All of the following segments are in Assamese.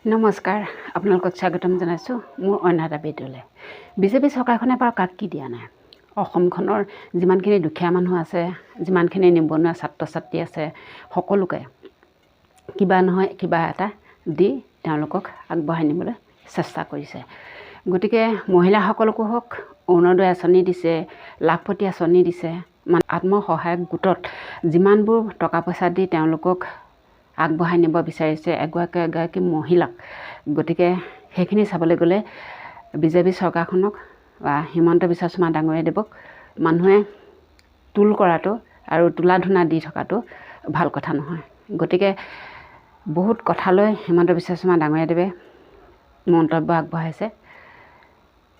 নমস্কাৰ, আপোনালোকক স্বাগতম জনাইছোঁ মোৰ অন্য এটা ভিডিঅ'লৈ। বিজেপি চৰকাৰখনে বাৰু কাক কি দিয়া নাই? অসমখনৰ যিমানখিনি দুখীয়া মানুহ আছে, যিমানখিনি নিবনুৱা ছাত্ৰ ছাত্ৰী আছে, সকলোকে কিবা নহয় কিবা এটা দি তেওঁলোকক আগবঢ়াই নিবলৈ চেষ্টা কৰিছে। গতিকে মহিলাসকলকো হওক অৰুণোদয় আঁচনি দিছে, লাখপতি আঁচনি দিছে, মানে আত্মসহায়ক গোটত যিমানবোৰ টকা পইচা দি তেওঁলোকক আগবঢ়াই নিব বিচাৰিছে এগৰাকী মহিলাক। গতিকে সেইখিনি চাবলৈ গ'লে বিজেপি চৰকাৰখনক বা হিমন্ত বিশ্ব শৰ্মা ডাঙৰীয়াদেৱক মানুহে তুল কৰাটো আৰু তোলা ধূনা দি থকাটো ভাল কথা নহয়। গতিকে বহুত কথালৈ হিমন্ত বিশ্ব শৰ্মা ডাঙৰীয়াদেৱে মন্তব্য আগবঢ়াইছে,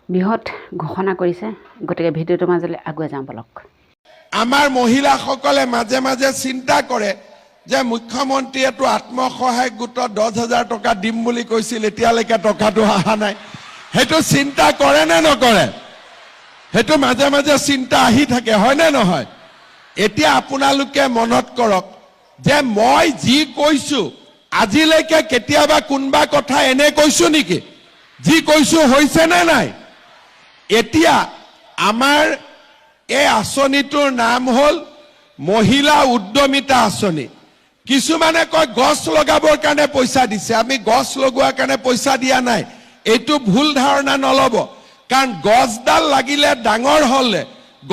বৃহৎ ঘোষণা কৰিছে। গতিকে ভিডিঅ'টোৰ মাজলৈ আগুৱাই যাওঁ বলক। আমাৰ মহিলাসকলে মাজে মাজে চিন্তা কৰে যে মুখ্যমন্ত্ৰীয়েতো আত্মসহায়ক গোটত 10,000 টকা দিম বুলি কৈছিল, এতিয়ালৈকে টকাটো অহা নাই। সেইটো চিন্তা কৰে নে নকৰে? সেইটো মাজে মাজে চিন্তা আহি থাকে, হয়নে নহয়? এতিয়া আপোনালোকে মনত কৰক যে মই যি কৈছো আজিলৈকে কেতিয়াবা কোনবা কথা এনে কৈছো নেকি? যি কৈছো হৈছে নে নাই? এতিয়া আমাৰ এই আঁচনিটোৰ নাম হ'ল মহিলা উদ্যমিতা আঁচনি। কিছুমানে কয় গছ লগাবৰ কাৰণে পইচা দিছে। আমি গছ লগোৱাৰ কাৰণে পইচা দিয়া নাই, এইটো ভুল ধাৰণা নল'ব। কাৰণ গছডাল লাগিলে ডাঙৰ হ'লে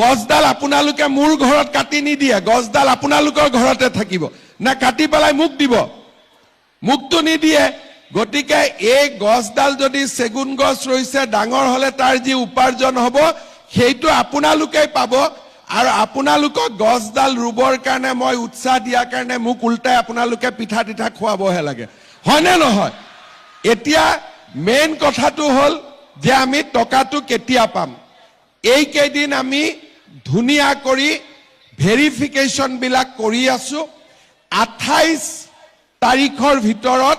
গছডাল আপোনালোকে মোৰ ঘৰত কাটি নিদিয়ে, গছডাল আপোনালোকৰ ঘৰতে থাকিব না কাটি পেলাই মোক দিব? মোকতো নিদিয়ে। গতিকে এই গছডাল যদি চেগুন গছ ৰৈছে, ডাঙৰ হ'লে তাৰ যি উপাৰ্জন হ'ব সেইটো আপোনালোকেই পাব। আৰু আপোনালোকক গছডাল ৰুবৰ কাৰণে মই উৎসাহ দিয়াৰ কাৰণে মোক উল্টাই আপোনালোকে পিঠা তিঠা খুৱাবহে লাগে, হয়নে নহয়? এতিয়া মেইন কথাটো হ'ল যে আমি টকাটো কেতিয়া পাম। এইকেইদিন আমি ধুনীয়া কৰি ভেৰিফিকেশ্যনবিলাক কৰি আছো। 28 তাৰিখৰ ভিতৰত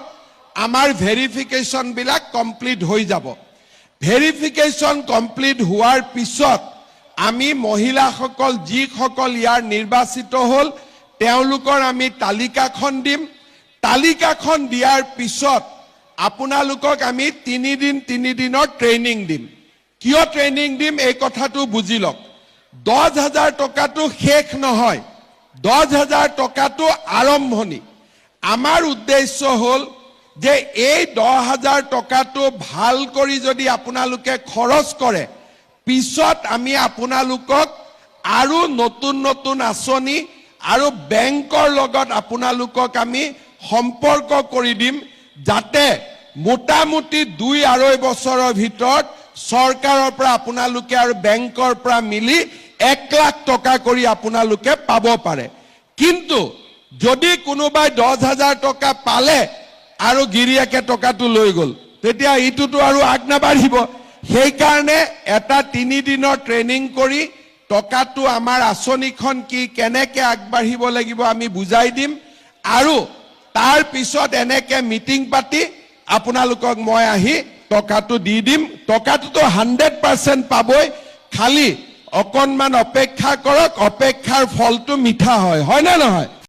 আমাৰ ভেৰিফিকেশ্যনবিলাক কমপ্লিট হৈ যাব। ভেৰিফিকেশ্যন কমপ্লিট হোৱাৰ পিছত আমি মহিলাসকল যিসকল ইয়াৰ নিৰ্বাচিত হ'ল তেওঁলোকৰ আমি তালিকাখন দিম। তালিকাখন দিয়াৰ পিছত আপোনালোকক আমি 3 দিনৰ ট্ৰেইনিং দিম। কিয় ট্ৰেইনিং দিম এই কথাটো বুজি লওক। 10,000 টকাটো শেষ নহয়, 10,000 টকাটো আৰম্ভণি। আমাৰ উদ্দেশ্য হ'ল যে এই 10,000 টকাটো ভাল কৰি যদি আপোনালোকে খৰচ কৰে, পিছত আমি আপোনালোকক আৰু নতুন নতুন আঁচনি আৰু বেংকৰ লগত আপোনালোকক আমি সম্পৰ্ক কৰি দিম, যাতে মোটামুটি 2-2.5 বছৰৰ ভিতৰত চৰকাৰৰ পৰা আপোনালোকে আৰু বেংকৰ পৰা মিলি 1 লাখ টকা কৰি আপোনালোকে পাব পাৰে। কিন্তু যদি কোনোবাই 10,000 টকা পালে আৰু গিৰিয়াকে টকাটো লৈ গ'ল, তেতিয়া ইটোতো আৰু আগ নাবাঢ়িব। সেইকাৰণে এটা 3 দিনৰ ট্ৰেইনিং কৰি টকাটো আমাৰ আঁচনিখন কি কেনেকৈ আগবাঢ়িব লাগিব আমি বুজাই দিম। আৰু তাৰ পিছত এনেকৈ মিটিং পাতি আপোনালোকক মই আহি টকাটো দি দিম। টকাটোতো 100% পাবই, খালি অকণমান অপেক্ষা কৰক, অপেক্ষাৰ ফলটো মিঠা হয়, হয়নে নহয়?